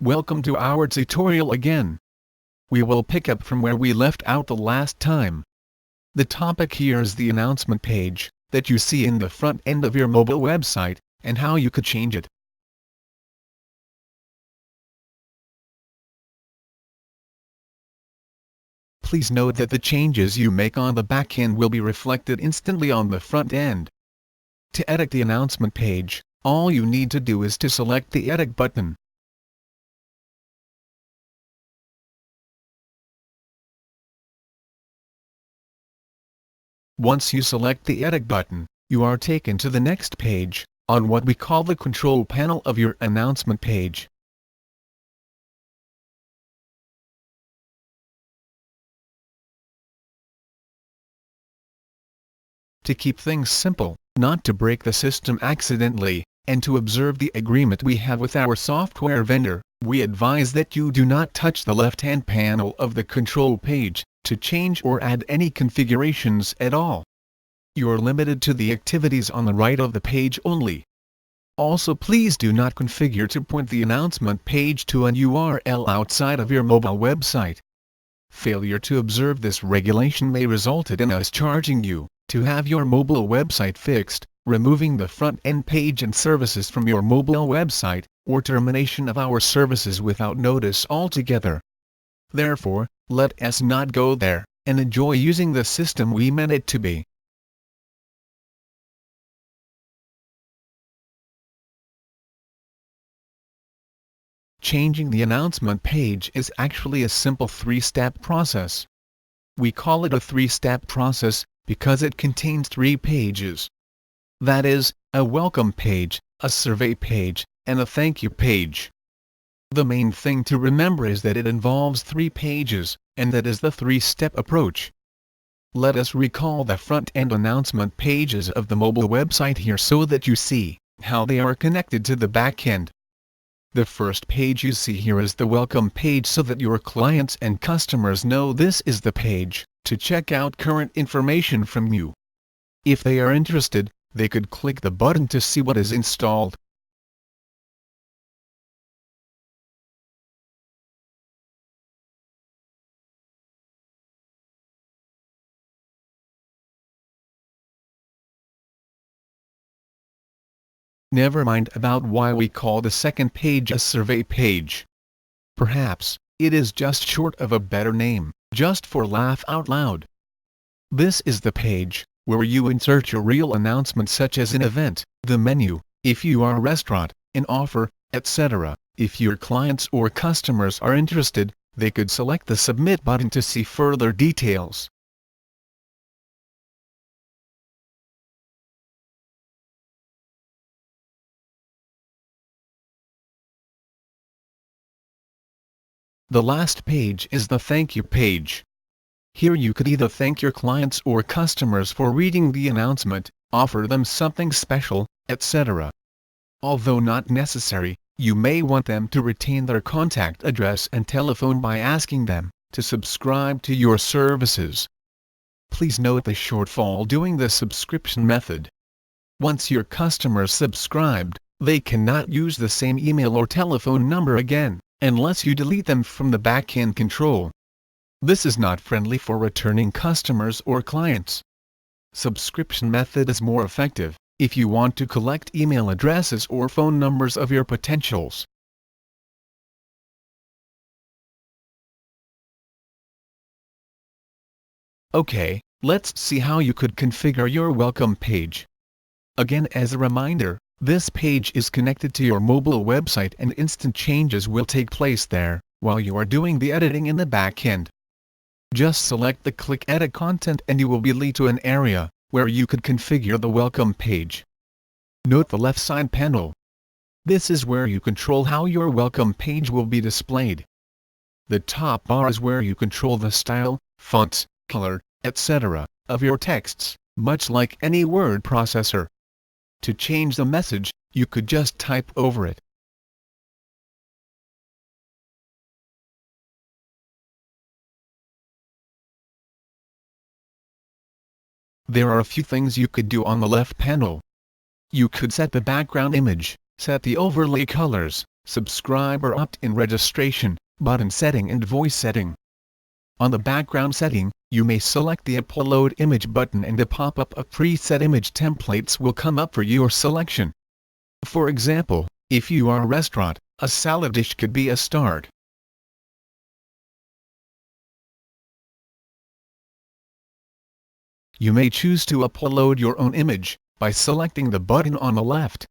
Welcome to our tutorial again. We will pick up from where we left out the last time. The topic here is the announcement page that you see in the front end of your mobile website, and how you could change it. Please note that the changes you make on the back end will be reflected instantly on the front end. To edit the announcement page, all you need to do is to select the Edit button. Once you select the Edit button, you are taken to the next page, on what we call the control panel of your announcement page. To keep things simple, not to break the system accidentally, and to observe the agreement we have with our software vendor, we advise that you do not touch the left-hand panel of the control page to change or add any configurations at all. You are limited to the activities on the right of the page only. Also, please do not configure to point the announcement page to an URL outside of your mobile website. Failure to observe this regulation may result in us charging you to have your mobile website fixed, removing the front-end page and services from your mobile website, or termination of our services without notice altogether. Therefore, let us not go there, and enjoy using the system we meant it to be. Changing the announcement page is actually a simple three-step process. We call it a three-step process because it contains 3 pages. That is, a welcome page, a survey page, and a thank you page. The main thing to remember is that it involves 3 pages, and that is the 3-step approach. Let us recall the front-end announcement pages of the mobile website here so that you see how they are connected to the back-end. The first page you see here is the welcome page so that your clients and customers know this is the page to check out current information from you. If they are interested, they could click the button to see what is installed. Never mind about why we call the second page a survey page. Perhaps it is just short of a better name, just for laugh out loud. This is the page where you insert your real announcement such as an event, the menu, if you are a restaurant, an offer, etc. If your clients or customers are interested, they could select the Submit button to see further details. The last page is the thank you page. Here you could either thank your clients or customers for reading the announcement, offer them something special, etc. Although not necessary, you may want them to retain their contact address and telephone by asking them to subscribe to your services. Please note the shortfall doing the subscription method. Once your customers subscribed, they cannot use the same email or telephone number again, unless you delete them from the back-end control. This is not friendly for returning customers or clients. Subscription method is more effective if you want to collect email addresses or phone numbers of your potentials. Okay, let's see how you could configure your welcome page. Again, as a reminder, this page is connected to your mobile website and instant changes will take place there, while you are doing the editing in the back end. Just select the Click Edit Content and you will be led to an area where you could configure the welcome page. Note the left side panel. This is where you control how your welcome page will be displayed. The top bar is where you control the style, fonts, color, etc. of your texts, much like any word processor. To change the message, you could just type over it. There are a few things you could do on the left panel. You could set the background image, set the overlay colors, subscriber opt-in registration, button setting and voice setting. On the background setting, you may select the upload image button and a pop-up of preset image templates will come up for your selection. For example, if you are a restaurant, a salad dish could be a start. You may choose to upload your own image by selecting the button on the left.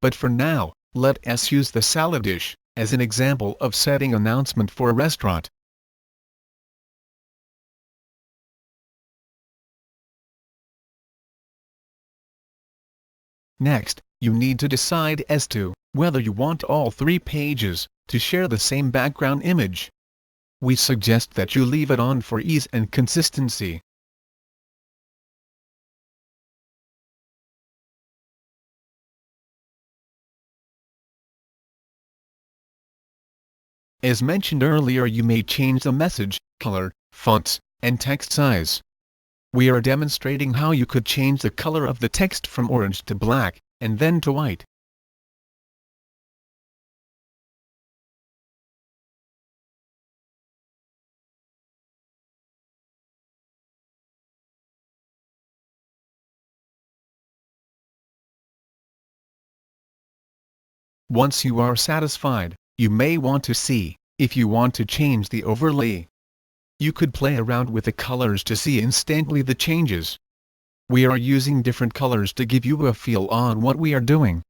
But for now, let us use the salad dish as an example of setting announcement for a restaurant. Next, you need to decide as to whether you want all 3 pages to share the same background image. We suggest that you leave it on for ease and consistency. As mentioned earlier, you may change the message, color, fonts, and text size. We are demonstrating how you could change the color of the text from orange to black, and then to white. Once you are satisfied, you may want to see if you want to change the overlay. You could play around with the colors to see instantly the changes. We are using different colors to give you a feel on what we are doing.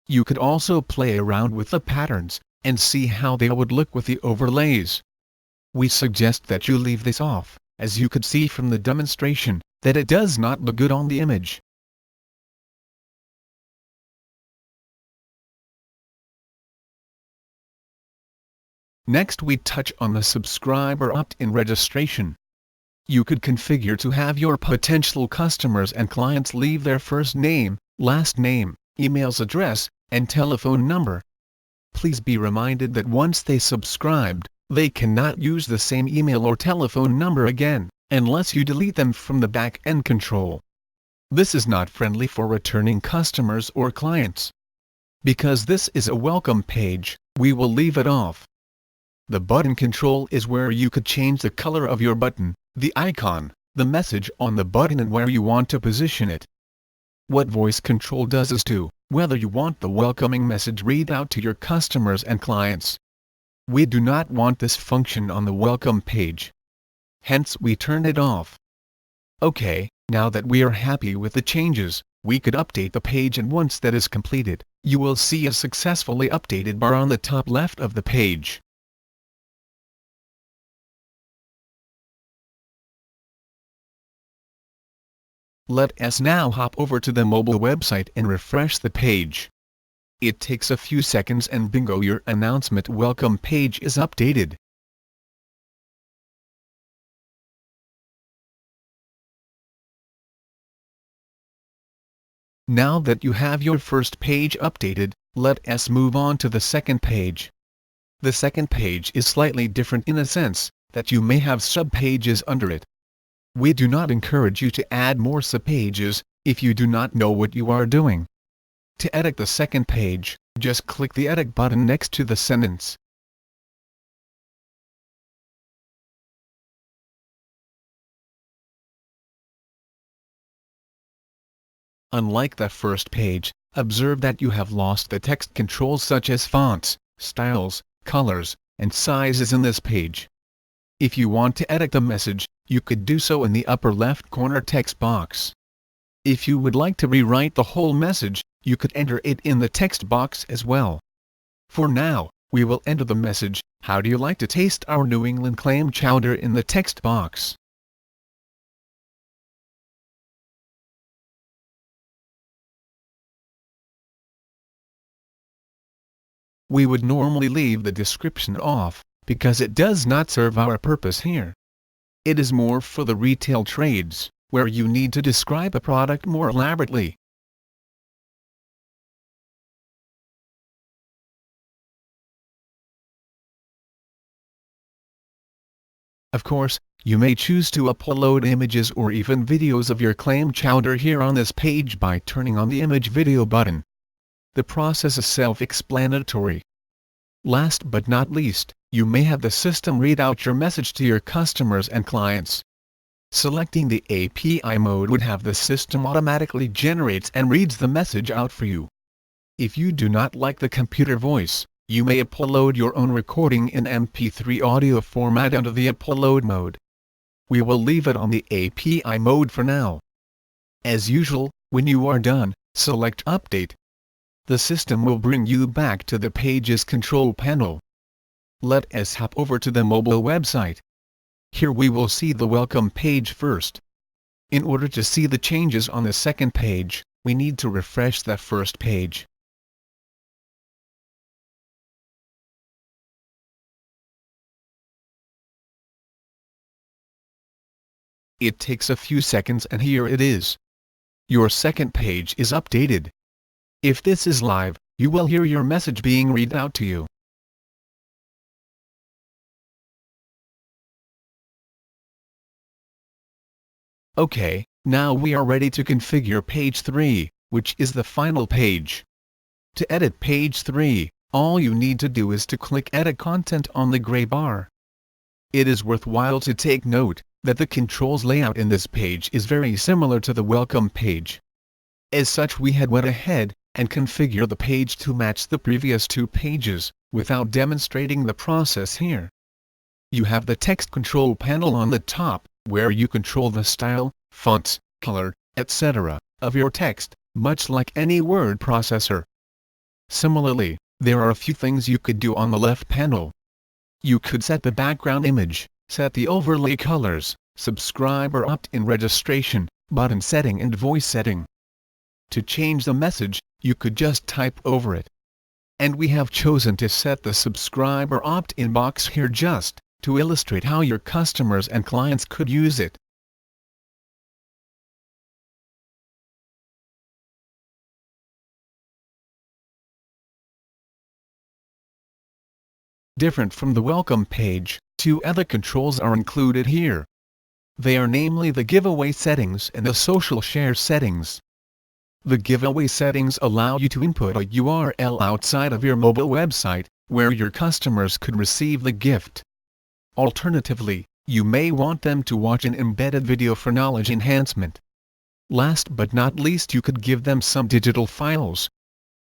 You could also play around with the patterns and see how they would look with the overlays. We suggest that you leave this off, as you could see from the demonstration that it does not look good on the image. Next we touch on the subscriber opt-in registration. You could configure to have your potential customers and clients leave their first name, last name, email's address, and telephone number. Please be reminded that once they subscribed, they cannot use the same email or telephone number again, unless you delete them from the back-end control. This is not friendly for returning customers or clients. Because this is a welcome page, we will leave it off. The button control is where you could change the color of your button, the icon, the message on the button and where you want to position it. What voice control does is to whether you want the welcoming message read out to your customers and clients. We do not want this function on the welcome page. Hence we turn it off. Okay, now that we are happy with the changes, we could update the page, and once that is completed, you will see a successfully updated bar on the top left of the page. Let us now hop over to the mobile website and refresh the page. It takes a few seconds and bingo, your announcement welcome page is updated. Now that you have your first page updated, let us move on to the second page. The second page is slightly different in a sense that you may have sub-pages under it. We do not encourage you to add more sub-pages if you do not know what you are doing. To edit the second page, just click the Edit button next to the sentence. Unlike the first page, observe that you have lost the text controls such as fonts, styles, colors, and sizes in this page. If you want to edit the message, you could do so in the upper left corner text box. If you would like to rewrite the whole message, you could enter it in the text box as well. For now, we will enter the message, "How do you like to taste our New England clam chowder?" in the text box. We would normally leave the description off, because it does not serve our purpose here. It is more for the retail trades, where you need to describe a product more elaborately. Of course, you may choose to upload images or even videos of your clam chowder here on this page by turning on the image video button. The process is self-explanatory. Last but not least, you may have the system read out your message to your customers and clients. Selecting the API mode would have the system automatically generates and reads the message out for you. If you do not like the computer voice, you may upload your own recording in MP3 audio format under the upload mode. We will leave it on the API mode for now. As usual, when you are done, select Update. The system will bring you back to the page's control panel. Let us hop over to the mobile website. Here we will see the welcome page first. In order to see the changes on the second page, we need to refresh the first page. It takes a few seconds and here it is. Your second page is updated. If this is live, you will hear your message being read out to you. Okay, now we are ready to configure page 3, which is the final page. To edit page 3, all you need to do is to click Edit Content on the gray bar. It is worthwhile to take note that the controls layout in this page is very similar to the welcome page. As such, we had went ahead and configure the page to match the previous two pages, without demonstrating the process here. You have the text control panel on the top, where you control the style, fonts, color, etc. of your text, much like any word processor. Similarly, there are a few things you could do on the left panel. You could set the background image, set the overlay colors, subscriber opt-in registration, button setting and voice setting. To change the message, you could just type over it. And we have chosen to set the subscriber opt-in box here just to illustrate how your customers and clients could use it. Different from the welcome page, two other controls are included here. They are namely the giveaway settings and the social share settings. The giveaway settings allow you to input a URL outside of your mobile website, where your customers could receive the gift. Alternatively, you may want them to watch an embedded video for knowledge enhancement. Last but not least, you could give them some digital files.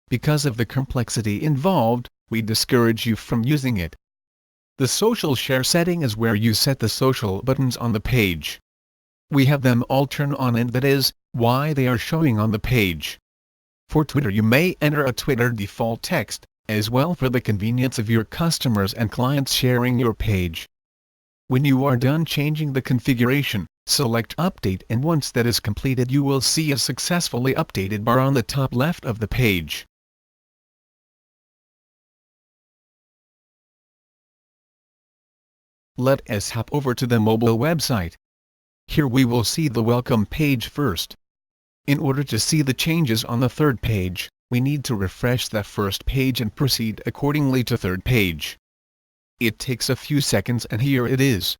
Because of the complexity involved, we discourage you from using it. The social share setting is where you set the social buttons on the page. We have them all turn on, and that is why they are showing on the page. For Twitter, you may enter a Twitter default text, as well for the convenience of your customers and clients sharing your page. When you are done changing the configuration, select Update, and once that is completed, you will see a successfully updated bar on the top left of the page. Let us hop over to the mobile website. Here we will see the welcome page first. In order to see the changes on the third page, we need to refresh the first page and proceed accordingly to third page. It takes a few seconds and here it is.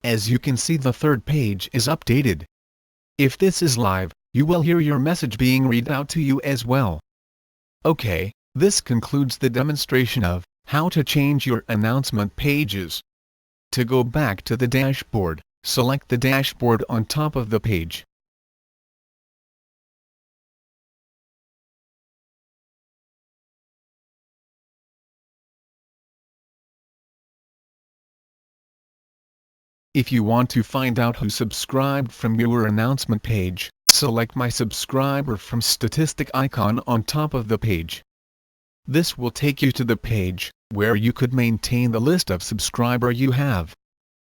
As you can see, the third page is updated. If this is live, you will hear your message being read out to you as well. Okay, this concludes the demonstration of how to change your announcement pages. To go back to the dashboard, select the dashboard on top of the page. If you want to find out who subscribed from your announcement page, select My Subscriber from statistic icon on top of the page. This will take you to the page where you could maintain the list of subscriber you have.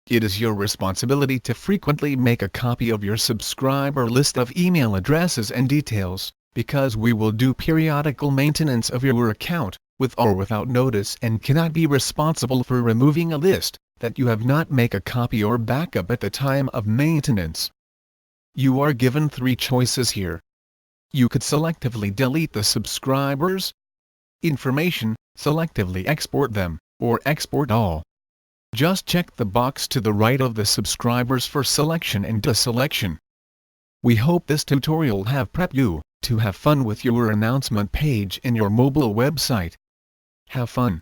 It is your responsibility to frequently make a copy of your subscriber list of email addresses and details, because we will do periodical maintenance of your account, with or without notice, and cannot be responsible for removing a list that you have not make a copy or backup at the time of maintenance. You are given three choices here. You could selectively delete the subscribers information, selectively export them, or export all. Just check the box to the right of the subscribers for selection and deselection. We hope this tutorial have prepped you to have fun with your announcement page in your mobile website. Have fun!